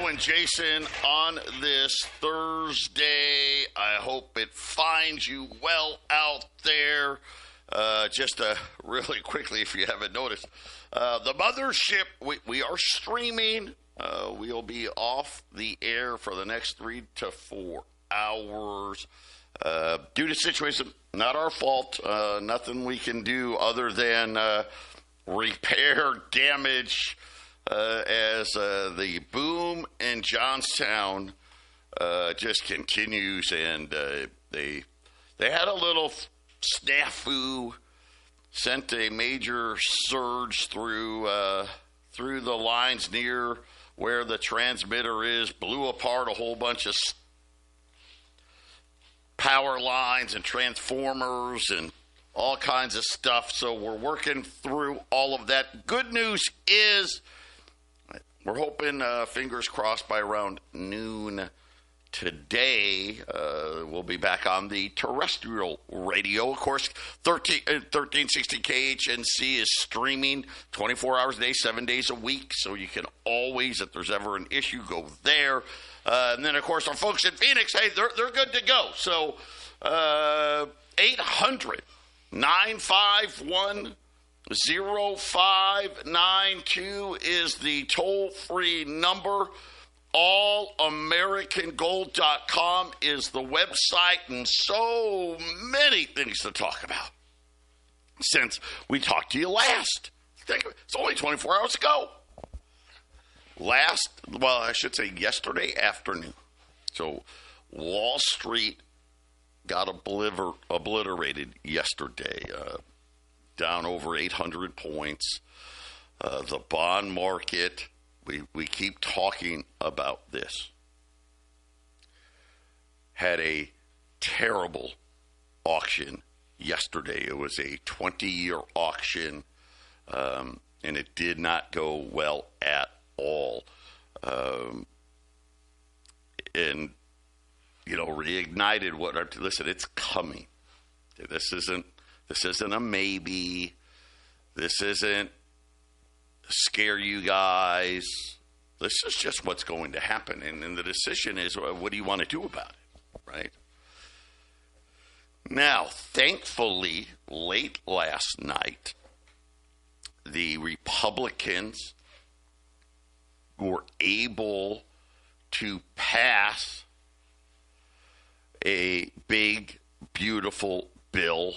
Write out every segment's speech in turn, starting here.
and Jason on this Thursday. I hope it finds you well out there. Just really quickly, if you haven't noticed, the mothership, we are streaming. We'll be off the air for the next 3 to 4 hours. Due to situation, not our fault. Nothing we can do other than repair damage as the boom in Johnstown just continues, and they had a little snafu, sent a major surge through the lines near where the transmitter is, blew apart a whole bunch of power lines and transformers and all kinds of stuff. So we're working through all of that. Good news is we're hoping, fingers crossed, by around noon today, we'll be back on the terrestrial radio. Of course, 1360 KHNC is streaming 24 hours a day, 7 days a week. So you can always, if there's ever an issue, go there. And then, of course, our folks in Phoenix, hey, they're good to go. So 800-951-0592 is the toll-free number. AllAmericanGold.com is the website, and so many things to talk about since we talked to you last. It's only 24 hours ago. I should say yesterday afternoon. So Wall Street got obliterated yesterday, down over 800 points. The bond market, we keep talking about this, had a terrible auction yesterday. It was a 20-year auction, and it did not go well at all. And, reignited listen, it's coming. This isn't a maybe. This isn't scare you guys. This is just what's going to happen. And the decision is, what do you want to do about it, right? Now, thankfully, late last night, the Republicans were able to pass a big, beautiful bill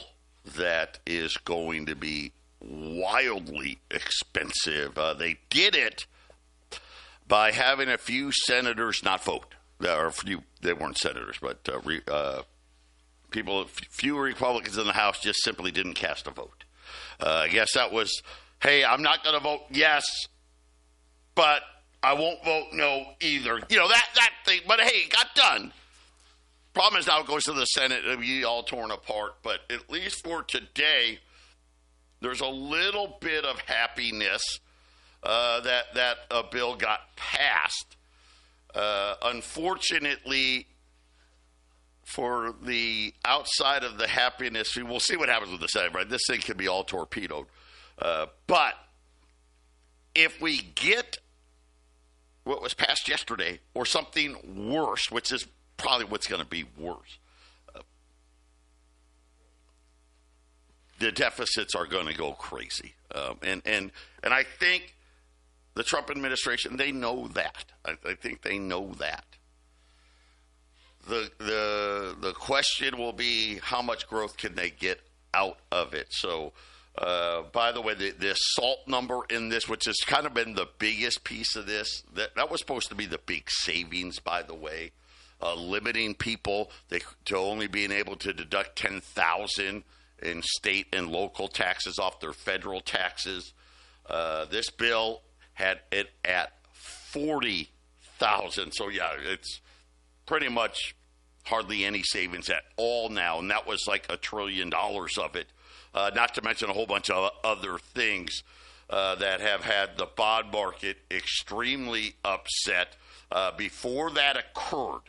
that is going to be wildly expensive. They did it by having a few senators not vote. Or a few, they weren't senators, but few Republicans in the House just simply didn't cast a vote. I guess that was, hey, I'm not going to vote yes, but I won't vote no either. That thing. But hey, it got done. Problem is now it goes to the Senate. It'll be all torn apart. But at least for today, there's a little bit of happiness that a bill got passed. Unfortunately, for the outside of the happiness, we'll see what happens with the Senate, right? This thing could be all torpedoed. But if we get what was passed yesterday or something worse, which is probably what's going to be worse, the deficits are going to go crazy. And I think the Trump administration, they know that. I think they know that. The question will be, how much growth can they get out of it? So, by the way, the SALT number in this, which has kind of been the biggest piece of this, that was supposed to be the big savings, by the way, limiting people to only being able to deduct $10,000 in state and local taxes off their federal taxes. This bill had it at $40,000. So, yeah, it's pretty much hardly any savings at all now, and that was like $1 trillion of it, not to mention a whole bunch of other things that have had the bond market extremely upset. Before that occurred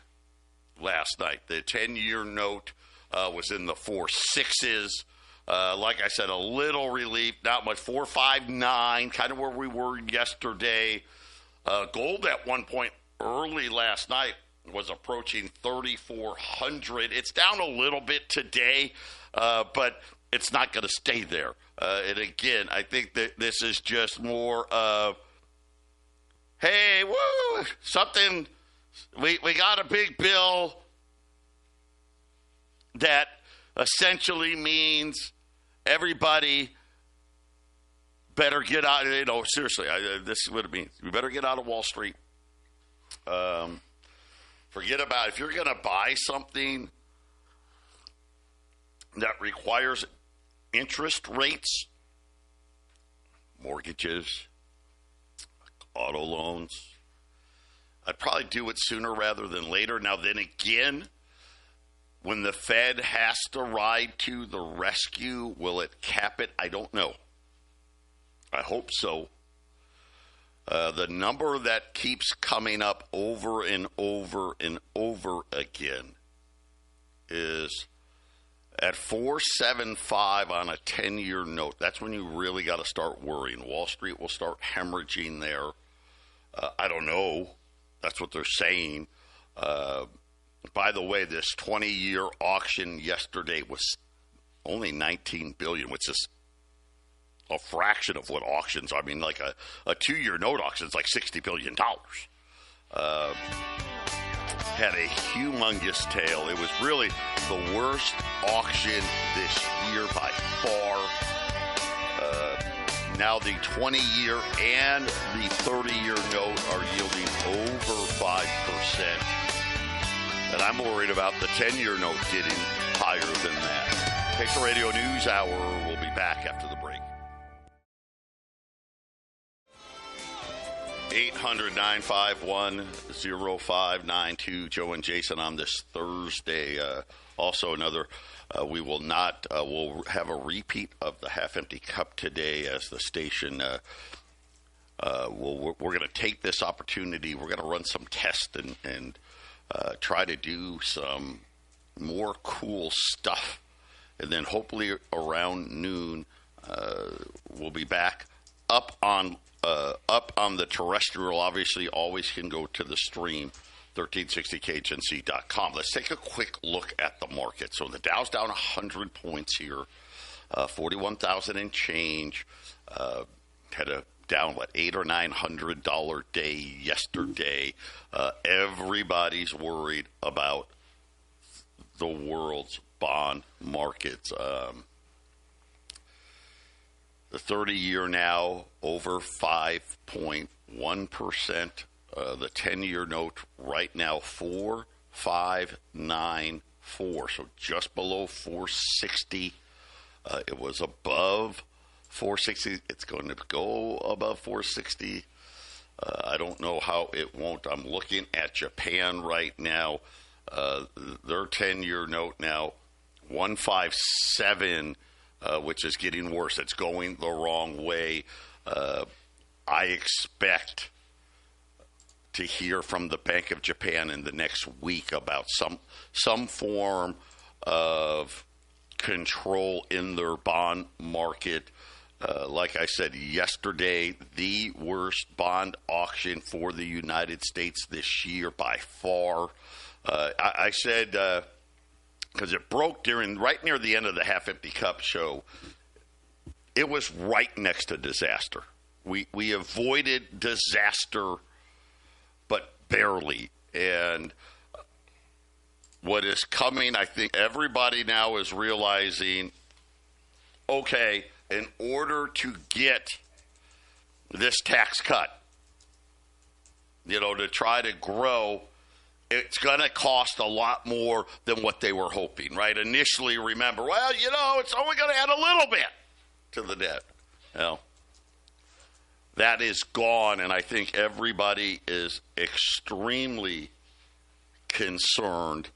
last night, the 10-year note was in the 4.6s. Like I said, a little relief, not much, 4.59, kind of where we were yesterday. Gold at one point early last night was approaching 3,400. It's down a little bit today, but it's not going to stay there. And again, I think that this is just more of, hey, woo, something, we got a big bill that essentially means everybody better get out. Seriously, this is what it means. We better get out of Wall Street. Forget about it. If you're going to buy something that requires interest rates, mortgages, auto loans, I'd probably do it sooner rather than later. Now, then again, when the Fed has to ride to the rescue, will it cap it? I don't know. I hope so. The number that keeps coming up over and over and over again is at 4.75 on a 10-year note. That's when you really got to start worrying. Wall Street will start hemorrhaging there. I don't know. That's what they're saying. By the way, this 20-year auction yesterday was only $19 billion, which is a fraction of what auctions. I mean, like a 2-year note auction is like $60 billion. Had a humongous tail. It was really the worst auction this year by far. Now the 20-year and the 30-year note are yielding over 5%. And I'm worried about the 10-year note getting higher than that. Texas Radio News Hour. We'll be back after the break. 800-951-0592. Joe and Jason on this Thursday. Also another, we will not, we'll have a repeat of the half-empty cup today as the station, we're going to take this opportunity. We're going to run some tests and try to do some more cool stuff. And then hopefully around noon, we'll be back up on the terrestrial. Obviously, always can go to the stream, 1360khnc.com. Let's take a quick look at the market. So the Dow's down 100 points here, 41,000 and change. Had a down, $800 or $900 day yesterday. Everybody's worried about the world's bond markets. The 30-year now over 5.1%. The 10-year note right now 4.594, so just below 460. It was above 460. It's going to go above 460. I don't know how it won't. I'm looking at Japan right now. Their 10-year note now 157. Which is getting worse. It's going the wrong way. I expect to hear from the Bank of Japan in the next week about some form of control in their bond market. Like I said yesterday, the worst bond auction for the United States this year by far. I said... because it broke right near the end of the half-empty cup show. It was right next to disaster. We avoided disaster, but barely. And what is coming, I think everybody now is realizing, okay, in order to get this tax cut, to try to grow, it's going to cost a lot more than what they were hoping, right? Initially, remember, it's only going to add a little bit to the debt. That is gone, and I think everybody is extremely concerned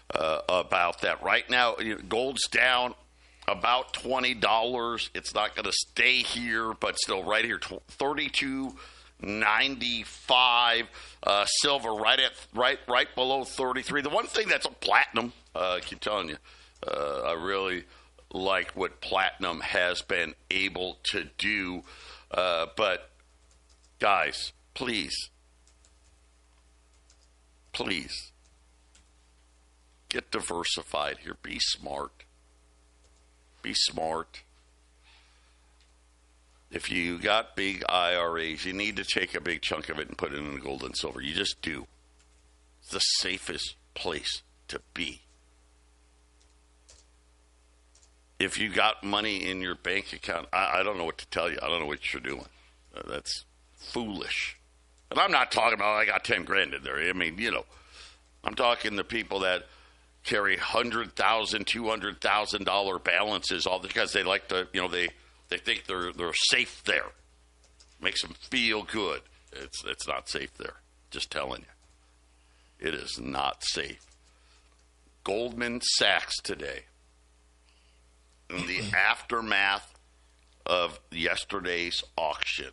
about that. Right now, gold's down about $20. It's not going to stay here, but still right here, 32.95. Silver right below 33. The one thing that's a platinum, I keep telling you, I really like what platinum has been able to do. But guys, please Please. Get diversified here. Be smart. Be smart. If you got big IRAs, you need to take a big chunk of it and put it in gold and silver. You just do. It's the safest place to be. If you got money in your bank account, I don't know what to tell you. I don't know what you're doing. That's foolish. And I'm not talking about I got 10 grand in there. I mean, I'm talking the people that carry $100,000, $200,000 balances all because they like to, they think they're safe there. Makes them feel good. It's not safe there. Just telling you. It is not safe. Goldman Sachs today, in the aftermath of yesterday's auction,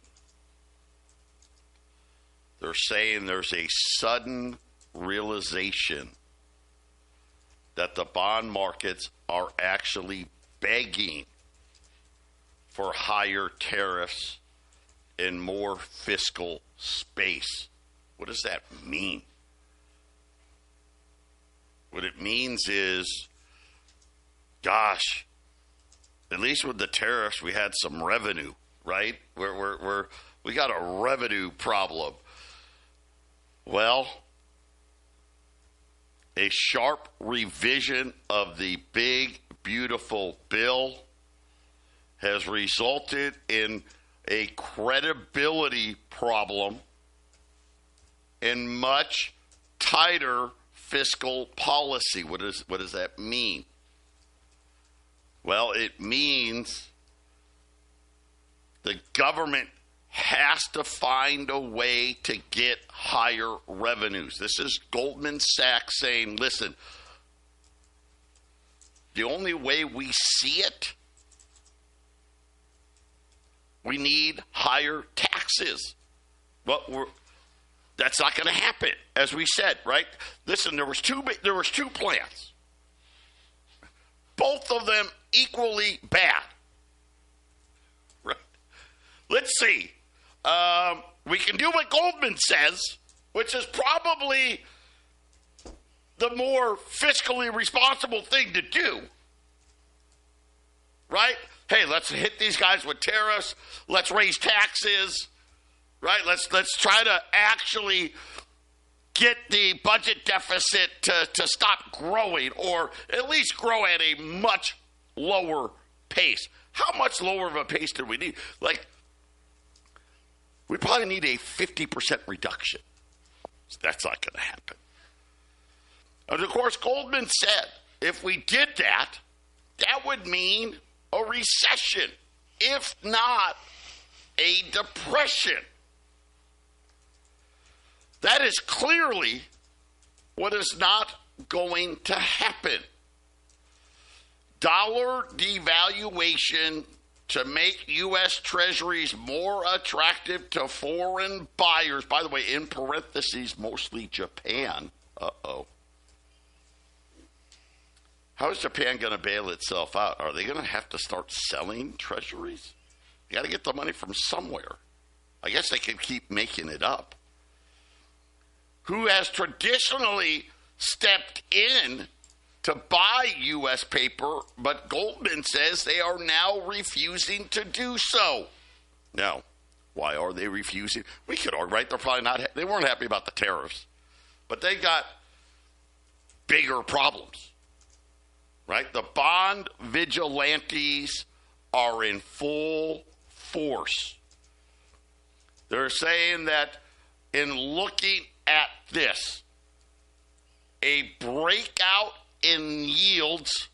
they're saying there's a sudden realization that the bond markets are actually begging for higher tariffs and more fiscal space. What does that mean? What it means is, gosh, at least with the tariffs, we had some revenue, right? We got a revenue problem. Well, a sharp revision of the big, beautiful bill has resulted in a credibility problem and much tighter fiscal policy. What does that mean? Well, it means the government has to find a way to get higher revenues. This is Goldman Sachs saying, listen, the only way we see it, we need higher taxes. Well, that's not going to happen, as we said, right? Listen, there was two plans. Both of them equally bad. Right? Let's see. We can do what Goldman says, which is probably the more fiscally responsible thing to do. Right? Hey, let's hit these guys with tariffs. Let's raise taxes. Right? Let's try to actually get the budget deficit to stop growing, or at least grow at a much lower pace. How much lower of a pace do we need? We probably need a 50% reduction. That's not going to happen. And of course, Goldman said if we did that, that would mean a recession, if not a depression. That is clearly what is not going to happen. Dollar devaluation to make U.S. Treasuries more attractive to foreign buyers. By the way, in parentheses, mostly Japan. Uh-oh. How is Japan going to bail itself out? Are they going to have to start selling Treasuries? You got to get the money from somewhere. I guess they could keep making it up. Who has traditionally stepped in to buy U.S. paper, but Goldman says they are now refusing to do so. Now, why are they refusing? We could argue, right? They're probably not. They weren't happy about the tariffs, but they got bigger problems, right? The bond vigilantes are in full force. They're saying that in looking at this, a breakout in yields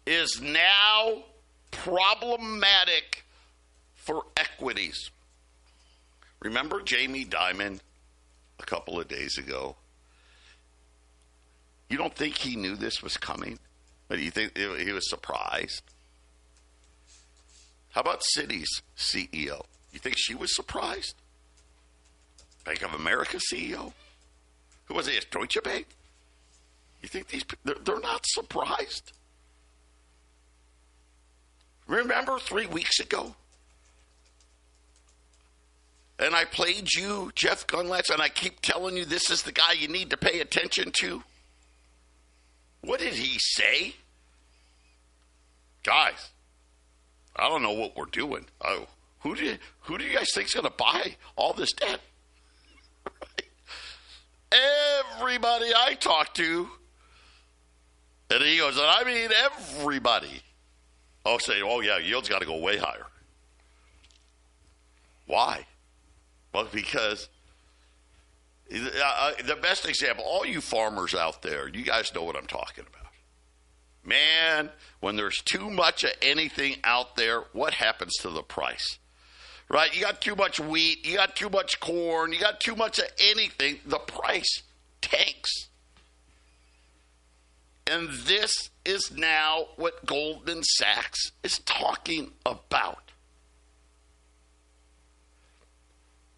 is now problematic for equities. Remember Jamie Dimon a couple of days ago? You don't think he knew this was coming? Or do you think he was surprised? How about Citi's CEO? You think she was surprised? Bank of America CEO? Who was it? Deutsche Bank? You think they're not surprised? Remember 3 weeks ago? And and I played you, Jeff Gunlatz, and I keep telling you this is the guy you need to pay attention to? What did he say? Guys, I don't know what we're doing. Oh, who do you guys think is going to buy all this debt? Everybody I talk to, and he goes, and I mean everybody, say, oh yeah, yield's got to go way higher. Why? Well, because the best example, all you farmers out there, you guys know what I'm talking about. Man, when there's too much of anything out there, what happens to the price? Right? You got too much wheat, you got too much corn, you got too much of anything, the price tanks. And this is now what Goldman Sachs is talking about.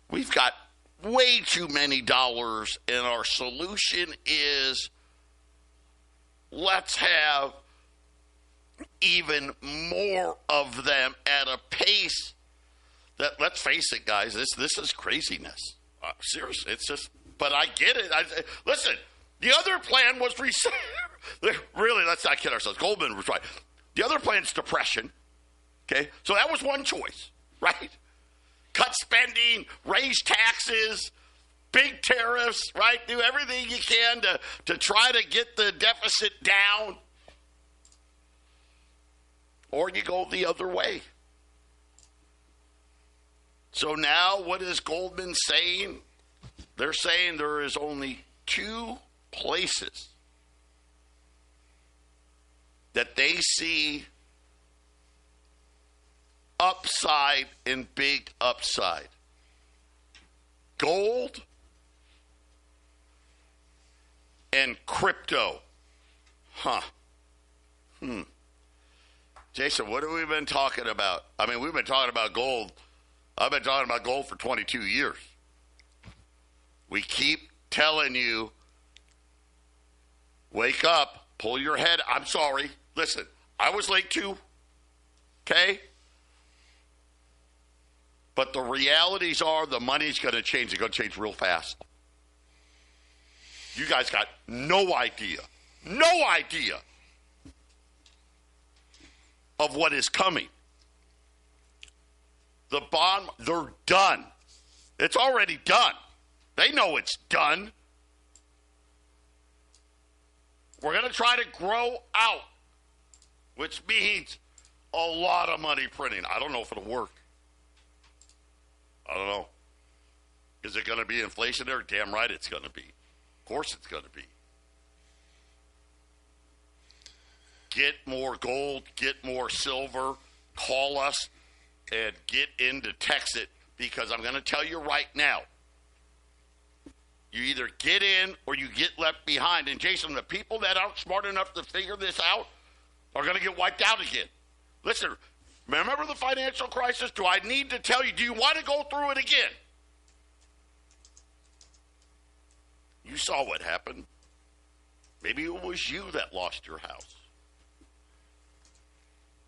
We've got way too many dollars, and our solution is let's have even more of them at a pace that, let's face it, guys, this is craziness. Seriously, it's just, but I get it. Listen, the other plan was really, let's not kid ourselves. Goldman was right. The other plan is depression. Okay, so that was one choice, right? Cut spending, raise taxes, big tariffs, right? Do everything you can to try to get the deficit down. Or you go the other way. So now what is Goldman saying? They're saying there is only two places that they see upside and big upside. Gold and crypto. Jason, what have we been talking about? I mean, we've been talking about gold. I've been talking about gold for 22 years. We keep telling you, wake up, pull your head. I'm sorry. Listen, I was late too. Okay? But the realities are the money's going to change. It's going to change real fast. You guys got no idea of what is coming. The bond, they're done. It's already done. They know it's done. We're going to try to grow out, which means a lot of money printing. I don't know if it'll work. I don't know. Is it going to be inflationary? Damn right it's going to be. Of course it's going to be. Get more gold, get more silver, call us, and get into Texit, because I'm going to tell you right now, you either get in or you get left behind. And Jason, the people that aren't smart enough to figure this out are going to get wiped out again. Listen, remember the financial crisis? Do I need to tell you, do you want to go through it again? You saw what happened. Maybe it was you that lost your house.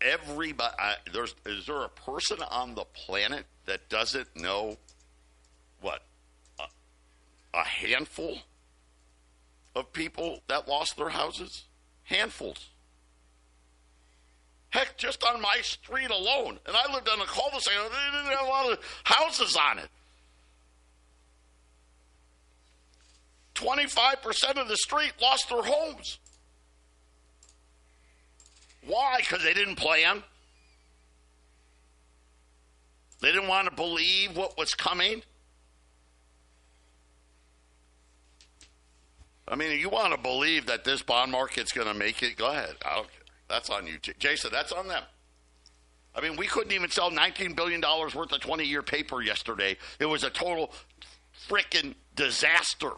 Everybody, is there a person on the planet that doesn't know what? A handful of people that lost their houses? Handfuls. Heck, just on my street alone, and I lived on a cul-de-sac, they didn't have a lot of houses on it. 25% of the street lost their homes. Why? Because they didn't plan. They didn't want to believe what was coming. I mean, if you want to believe that this bond market's going to make it, go ahead. I don't care. That's on you, Jason. That's on them. I mean, we couldn't even sell $19 billion worth of 20-year paper yesterday. It was a total freaking disaster.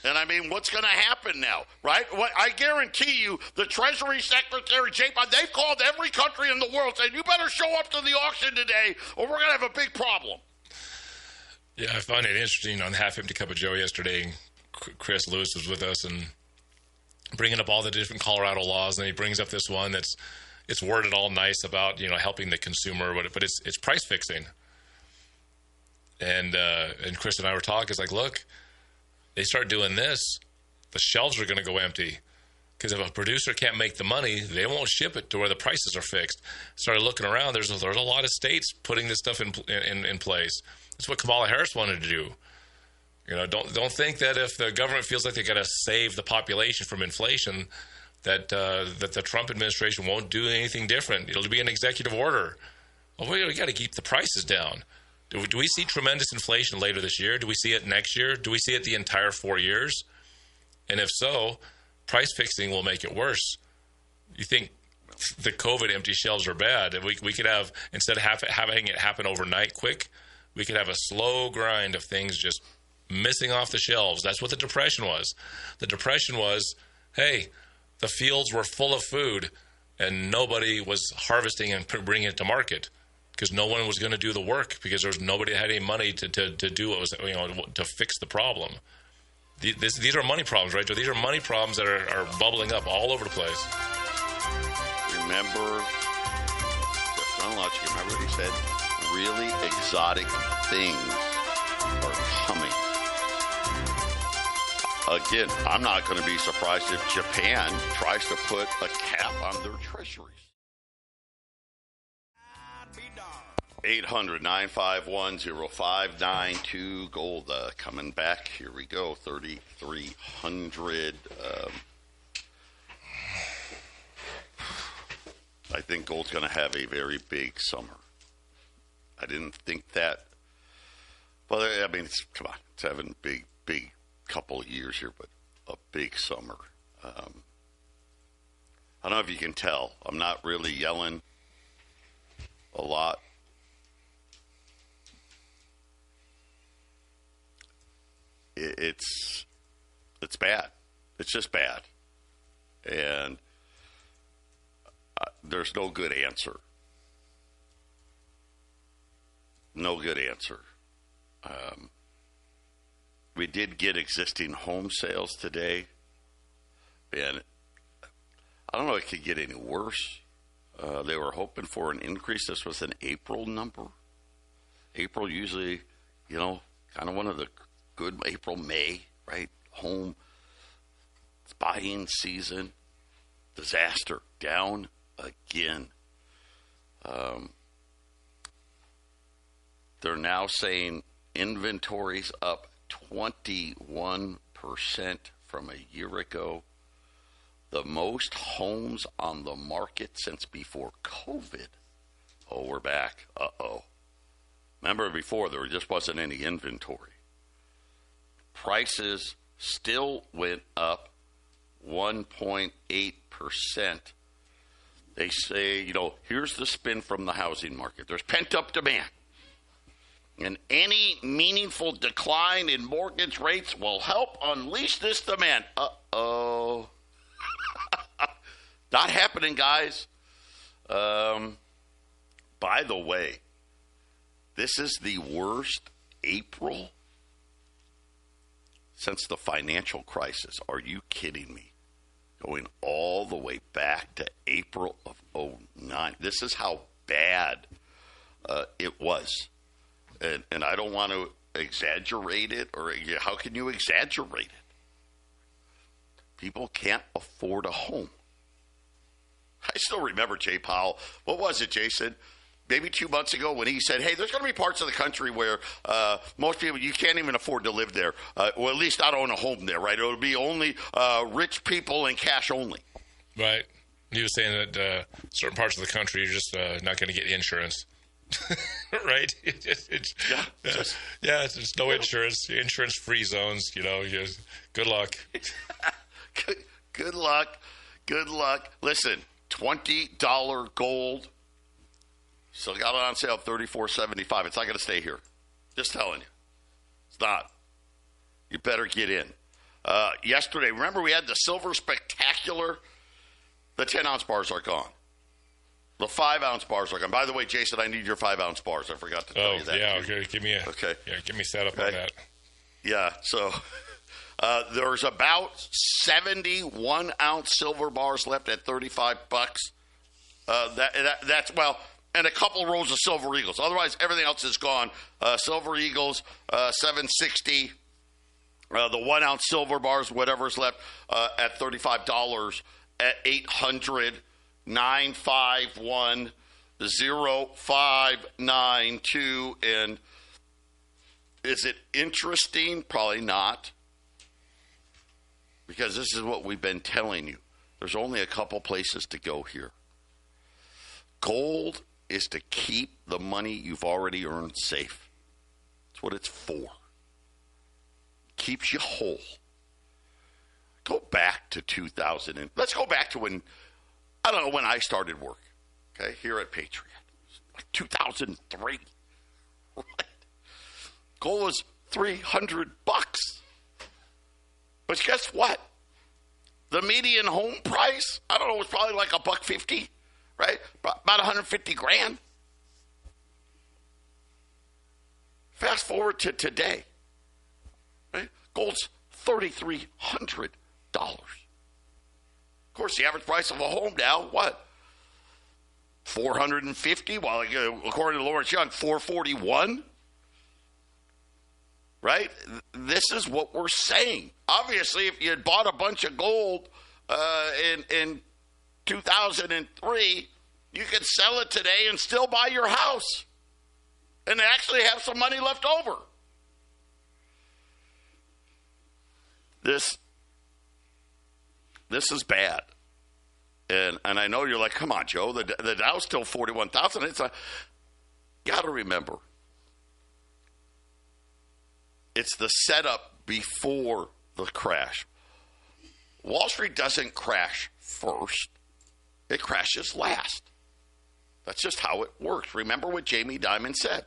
And I mean, what's going to happen now, right? I guarantee you, the Treasury Secretary, they've called every country in the world saying, you better show up to the auction today or we're going to have a big problem. Yeah, I find it interesting. On Half Empty Cup of Joe yesterday, Chris Lewis was with us and bringing up all the different Colorado laws, and he brings up this one that's, it's worded all nice about, helping the consumer, but it's price fixing. And Chris and I were talking. It's like, look, they start doing this, the shelves are going to go empty. Because if a producer can't make the money, they won't ship it to where the prices are fixed. Started looking around. There's a lot of states putting this stuff in place. That's what Kamala Harris wanted to do. Don't think that if the government feels like they got to save the population from inflation, that the Trump administration won't do anything different. It'll be an executive order. Oh, we got to keep the prices down. Do we see tremendous inflation later this year? Do we see it next year? Do we see it the entire 4 years? And if so, price fixing will make it worse. You think the COVID empty shelves are bad? We could have, instead of having it happen overnight quick, we could have a slow grind of things just missing off the shelves. That's what the Depression was. The Depression was, hey, the fields were full of food and nobody was harvesting and bringing it to market because no one was going to do the work because there was nobody that had any money to do what was, to fix the problem. These are money problems, right, Joe? These are money problems that are bubbling up all over the place. Remember what he said? Really exotic things are coming. Again, I'm not going to be surprised if Japan tries to put a cap on their treasuries. 800-951-0592. Gold coming back. Here we go. 3,300. I think gold's going to have a very big summer. I didn't think that. Well, I mean, come on. It's having big couple of years here, but a big summer. I don't know if you can tell. I'm not really yelling a lot. It's bad. It's just bad. And there's no good answer. No good answer. We did get existing home sales today. And I don't know if it could get any worse. They were hoping for an increase. This was an April number. April usually, kind of one of the good April, May, right? Home buying season. Disaster. Down again. They're now saying inventories up 21% from a year ago. The most homes on the market since before COVID. Oh, we're back. Uh-oh. Remember before, there just wasn't any inventory. Prices still went up 1.8%. They say, here's the spin from the housing market. There's pent-up demand. And any meaningful decline in mortgage rates will help unleash this demand. Uh-oh. Not happening, guys. By the way, this is the worst April since the financial crisis. Are you kidding me? Going all the way back to April of 2009. This is how bad it was. And I don't want to exaggerate it, or how can you exaggerate it? People can't afford a home. I still remember Jay Powell. What was it, Jason? Maybe 2 months ago when he said, hey, there's going to be parts of the country where most people, you can't even afford to live there. Well, at least not own a home there, right? It'll be only rich people and cash only. Right. He was saying that certain parts of the country, you're just not going to get insurance. Right? It's just no insurance. Insurance-free zones, good luck. Good luck. Good luck. Listen, $20 gold. Still got it on sale, $34.75. It's not going to stay here. Just telling you. It's not. You better get in. Yesterday, remember we had the Silver Spectacular? The 10-ounce bars are gone. The 5-ounce bars are gone. By the way, Jason, I need your 5-ounce bars. I forgot to tell you that. Yeah, okay. Give me set up on that. Yeah, so there's about 71-ounce silver bars left at $35. That's, well, and a couple rows of Silver Eagles. Otherwise, everything else is gone. Silver Eagles, 760. The 1 ounce silver bars, whatever's left, at $35 at 800-951-0592. And is it interesting? Probably not. Because this is what we've been telling you. There's only a couple places to go here. Gold is to keep the money you've already earned safe. That's what it's for. Keeps you whole. Go back to 2000. Let's go back to when, I don't know, when I started work, okay, here at Patriot. Like 2003. Right? Gold was $300. But guess what? The median home price, I don't know, it was probably like $150, right? About 150 grand. Fast forward to today, right? Gold's $3,300. Of course, the average price of a home now, what? $450. Well, according to Lawrence Young, $441. Right? This is what we're saying. Obviously, if you had bought a bunch of gold in 2003, you could sell it today and still buy your house and actually have some money left over. This is bad. And I know you're like, come on, Joe, the Dow's still 41,000. It's got to remember, it's the setup before the crash. Wall Street doesn't crash first. It crashes last. That's just how it works. Remember what Jamie Dimon said.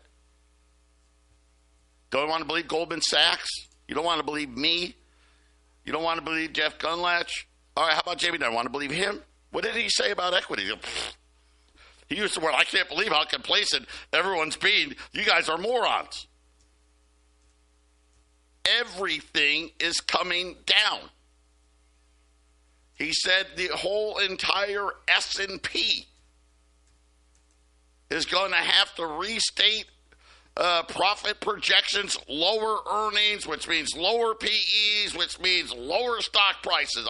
Don't want to believe Goldman Sachs? You don't want to believe me? You don't want to believe Jeff Gundlach? All right, how about Jamie Dimon? Want to believe him? What did he say about equity? He used the word, I can't believe how complacent everyone's being. You guys are morons. Everything is coming down. He said the whole entire S&P is going to have to restate profit projections, lower earnings, which means lower PEs, which means lower stock prices.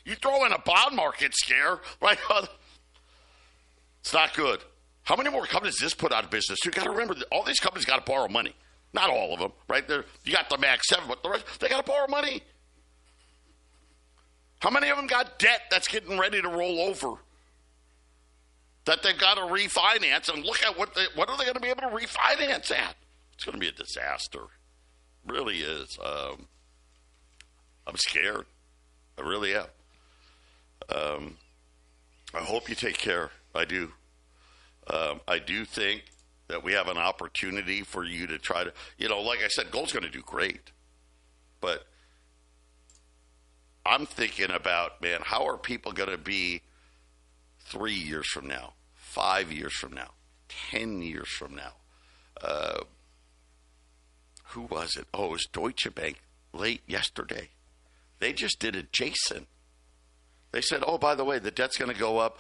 You throw in a bond market scare, right? It's not good. How many more companies does this put out of business? You got to remember, all these companies got to borrow money. Not all of them, right? You got the Mag 7, but the rest, they got to borrow money. How many of them got debt that's getting ready to roll over that they've got to refinance? And look at what are they going to be able to refinance at? It's going to be a disaster. It really is. I'm scared. I really am. I hope you take care. I do. I do think that we have an opportunity for you to try to, like I said, gold's going to do great. But I'm thinking about, man, how are people going to be 3 years from now, 5 years from now, 10 years from now? Who was it? Oh, it was Deutsche Bank late yesterday. They just did a Jason. They said, oh, by the way, the debt's going to go up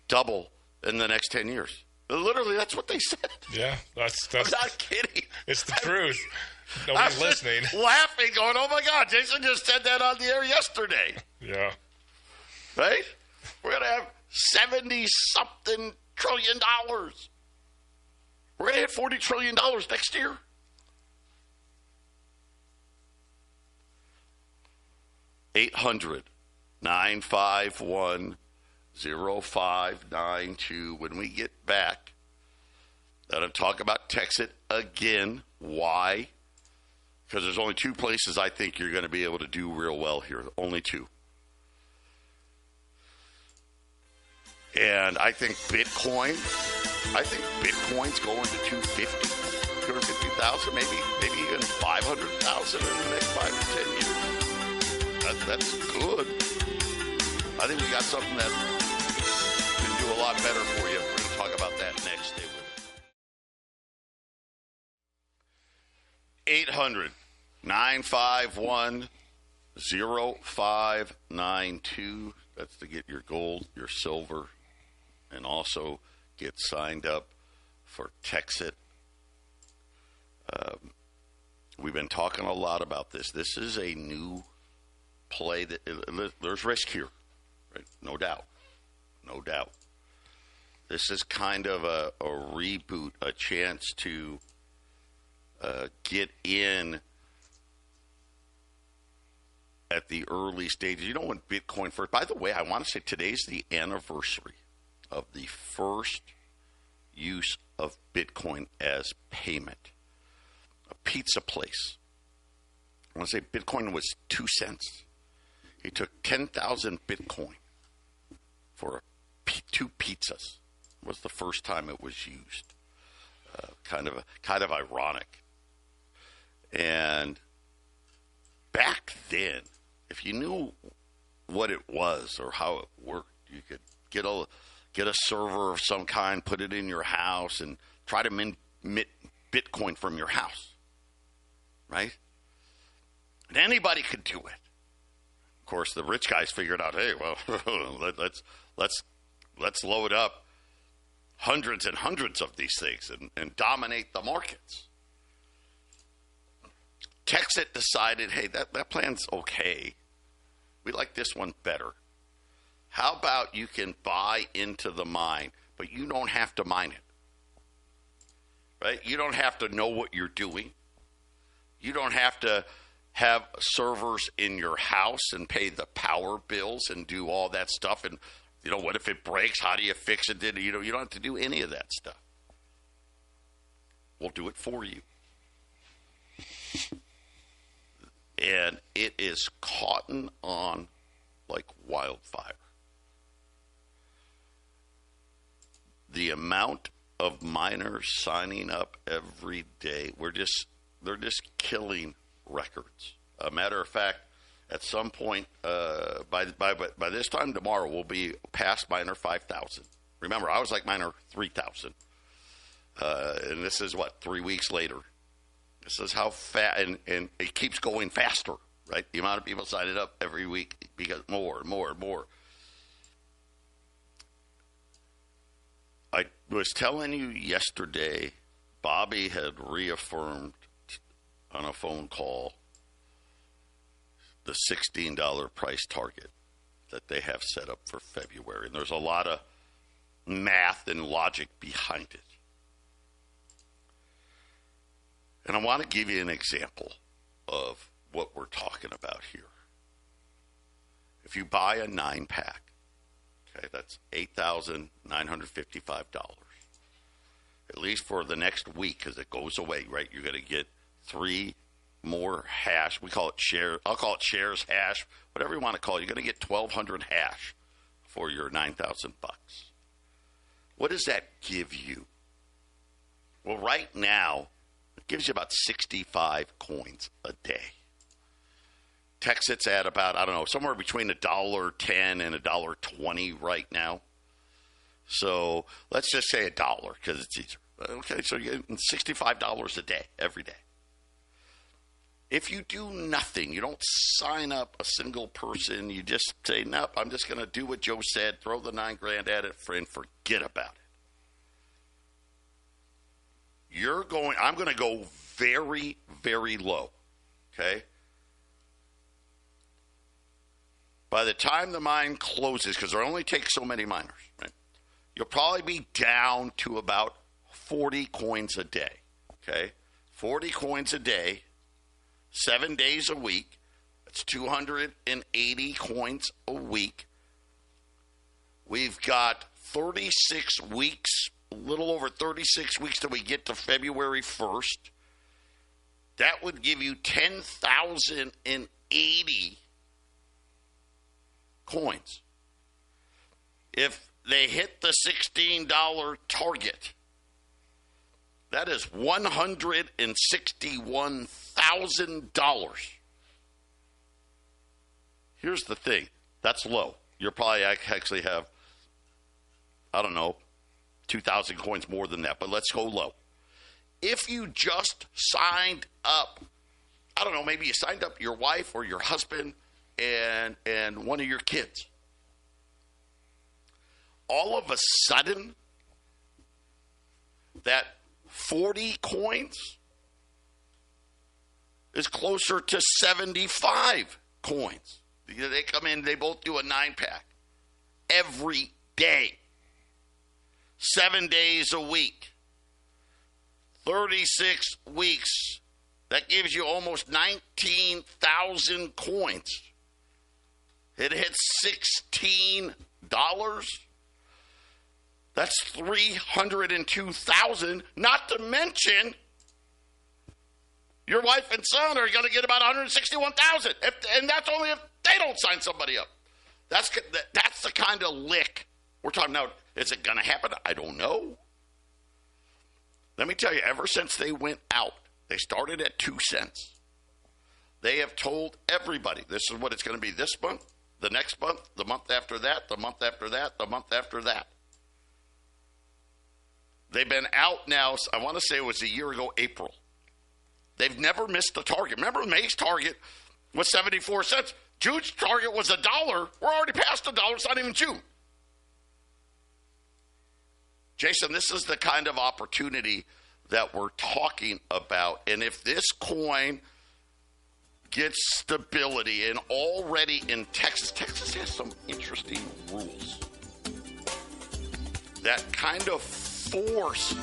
double in the next 10 years. Literally, that's what they said. Yeah, that's I'm not kidding. It's the truth. Nobody's listening. Laughing, going, oh my God, Jason just said that on the air yesterday. Yeah. Right? We're going to have $70-something trillion. We're going to hit $40 trillion next year. $800-951-0592. When we get back, I'm going to talk about Texit again. Why? Because there's only two places I think you're going to be able to do real well here. Only two. And I think Bitcoin's going to 250,000, maybe even 500,000 in the next 5 to 10 years. That's good. I think we got something that can do a lot better for you. We're going to talk about that next. Stay with us. 800-951-0592. That's to get your gold, your silver, and also get signed up for Texit. We've been talking a lot about this. This is a new play that there's risk here, right? No doubt. This is kind of a reboot, a chance to get in at the early stages. You know, when Bitcoin first, by the way, I want to say today's the anniversary of the first use of Bitcoin as payment. A pizza place, I want to say Bitcoin was 2 cents. He took 10,000 Bitcoin for 2 pizzas. Was the first time it was used. Kind of ironic. And back then, if you knew what it was or how it worked, you could get a server of some kind, put it in your house, and try to mint Bitcoin from your house, right? And anybody could do it. Of course, the rich guys figured out, hey, well, let's load up hundreds and hundreds of these things and dominate the markets. Texit decided, hey, that plan's okay. We like this one better. How about you can buy into the mine, but you don't have to mine it, right? You don't have to know what you're doing. You don't have to have servers in your house and pay the power bills and do all that stuff. And, you know, what if it breaks? How do you fix it? You don't have to do any of that stuff. We'll do it for you. And it is caught on like wildfire. The amount of miners signing up every day, they're just killing records. A matter of fact, at some point, by this time tomorrow, we'll be past miner 5,000. Remember, I was like miner 3,000. And this is, 3 weeks later. This is how fast, and it keeps going faster, right? The amount of people signing up every week, because more and more and more. I was telling you yesterday, Bobby had reaffirmed on a phone call the $16 price target that they have set up for February. And there's a lot of math and logic behind it. And I want to give you an example of what we're talking about here. If you buy a 9-pack, okay, that's $8,955. At least for the next week, because it goes away, right? You're going to get 3 more hash. We call it share. I'll call it shares, hash, whatever you want to call it. You're going to get 1,200 hash for your $9,000. What does that give you? Well, right now, it gives you about 65 coins a day. Texit's at about, I don't know, somewhere between $1.10 and $1.20 right now. So let's just say $1 because it's easier. Okay, so you're getting $65 a day, every day. If you do nothing, you don't sign up a single person, you just say, nope, I'm just going to do what Joe said, throw the $9,000 at it, and forget about it. I'm going to go very, very low, okay? By the time the mine closes, because there only takes so many miners, right? You'll probably be down to about 40 coins a day, okay? 40 coins a day, 7 days a week. That's 280 coins a week. We've got 36 weeks, a little over 36 weeks till we get to February 1st. That would give you 10,080 coins. If they hit the $16 target, that is $161,000. Here's the thing. That's low. You'll probably actually have, 2,000 coins more than that. But let's go low. If you just signed up, maybe you signed up your wife or your husband and one of your kids. all of a sudden, that 40 coins is closer to 75 coins. They come in, they both do a 9-pack every day, 7 days a week, 36 weeks. That gives you almost 19,000 coins. It hits $16. That's 302,000. Not to mention, your wife and son are going to get about 161,000, and that's only if they don't sign somebody up. That's the kind of lick we're talking about. Is it going to happen? I don't know. Let me tell you, ever since they went out, they started at 2 cents. They have told everybody this is what it's going to be this month, the next month, the month after that, the month after that, the month after that. They've been out now, I want to say it was a year ago, April. They've never missed a target. Remember, May's target was 74 cents. June's target was $1. We're already past $1. It's not even June. Jason, this is the kind of opportunity that we're talking about. And if this coin gets stability, and already in Texas has some interesting rules that kind of force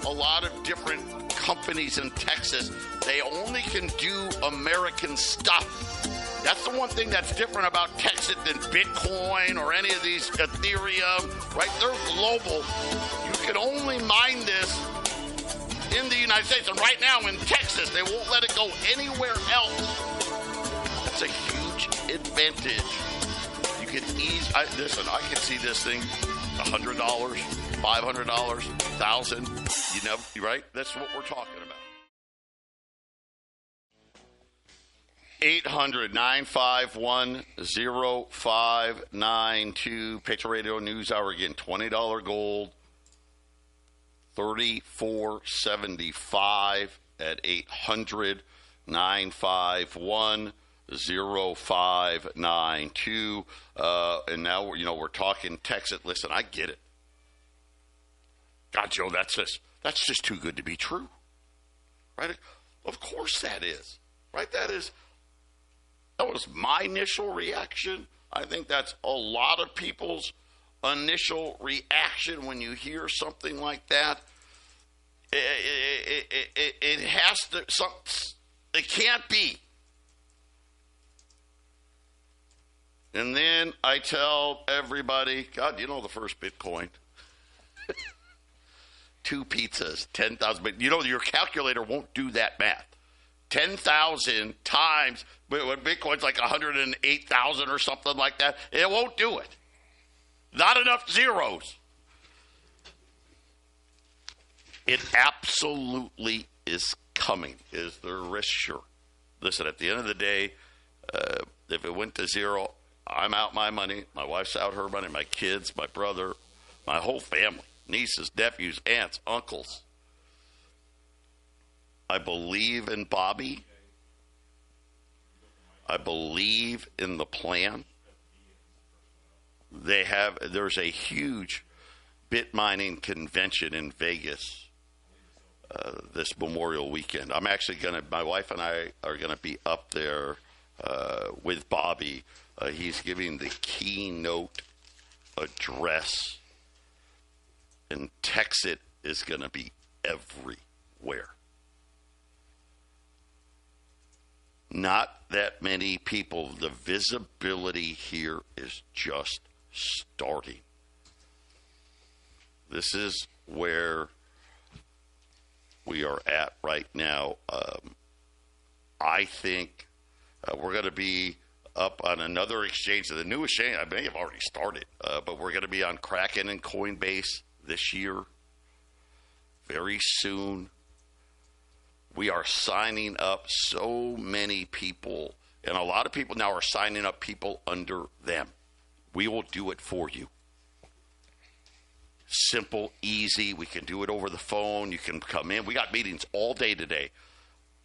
a lot of different companies in Texas. They only can do American stuff. That's the one thing that's different about Texas than Bitcoin or any of these Ethereum, right? They're global. You can only mine this in the United States. And right now in Texas, they won't let it go anywhere else. That's a huge advantage. You can I can see this thing $100, $500, $1,000. You know, right? That's what we're talking about. 800-951-0592. Patriot Radio News Hour again. $20 gold. $34.75 at 800-951-0592. And now we're talking Texas. Listen, I get it. God, Joe, that's just too good to be true, right? Of course that is, right? That was my initial reaction. I think that's a lot of people's initial reaction when you hear something like that. It has to. It can't be. And then I tell everybody, God, the first Bitcoin. 2 pizzas, 10,000. But your calculator won't do that math. 10,000 times, but when Bitcoin's like 108,000 or something like that, it won't do it. Not enough zeros. It absolutely is coming. Is there a risk? Sure. Listen, at the end of the day, if it went to zero, I'm out my money. My wife's out her money. My kids, my brother, my whole family, nieces, nephews, aunts, uncles. I believe in Bobby. I believe in the plan. There's a huge bit mining convention in Vegas this Memorial weekend. My wife and I are going to be up there with Bobby. He's giving the keynote address, and Texit is going to be everywhere. Not that many people. The visibility here is just starting. This is where we are at right now. I think we're going to be up on another exchange. The new exchange, I may have already started, but we're going to be on Kraken and Coinbase this year very soon. We are signing up so many people, and a lot of people now are signing up people under them. We will do it for you. Simple, easy. We can do it over the phone. You can come in. We got meetings all day today,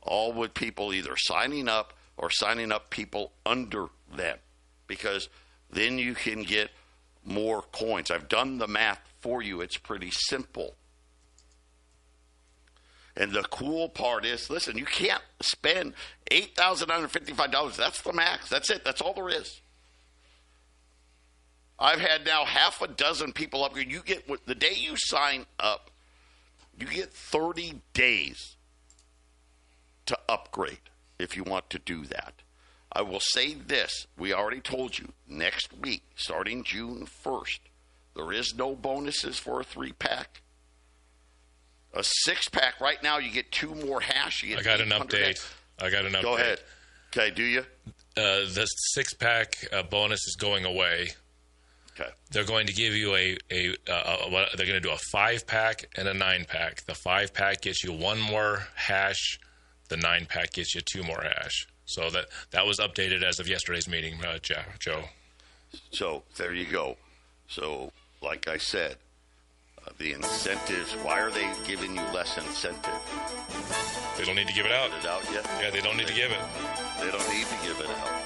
all with people either signing up or signing up people under them, because then you can get more coins. I've done the math for you. It's pretty simple. And the cool part is, listen, you can't spend $8,955. That's the max. That's it. That's all there is. I've had now half a dozen people upgrade. You get, the day you sign up, you get 30 days to upgrade if you want to do that. I will say this. We already told you, next week, starting June 1st, there is no bonuses for a 3-pack. A 6-pack, right now, you get 2 more hash. You get I got an update. Go ahead. Okay, do you? The 6-pack bonus is going away. Okay. They're going to give you they're going to do a 5-pack and a 9-pack. The 5-pack gets you 1 more hash. The 9-pack gets you 2 more hash. So that was updated as of yesterday's meeting, Joe. So there you go. So, like I said, the incentives, why are they giving you less incentive? They don't need to give it out. Is it out yet? Yeah, they don't need to give it. They don't need to give it out.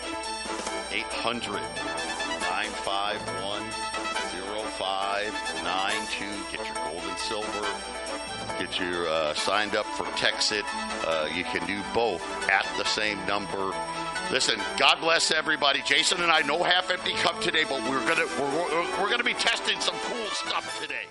800-951-0592. Get your gold and silver. Get your signed up for Texit. You can do both at the same number. Listen, God bless everybody. Jason and I, no half-empty cup today, but we're gonna be testing some cool stuff today.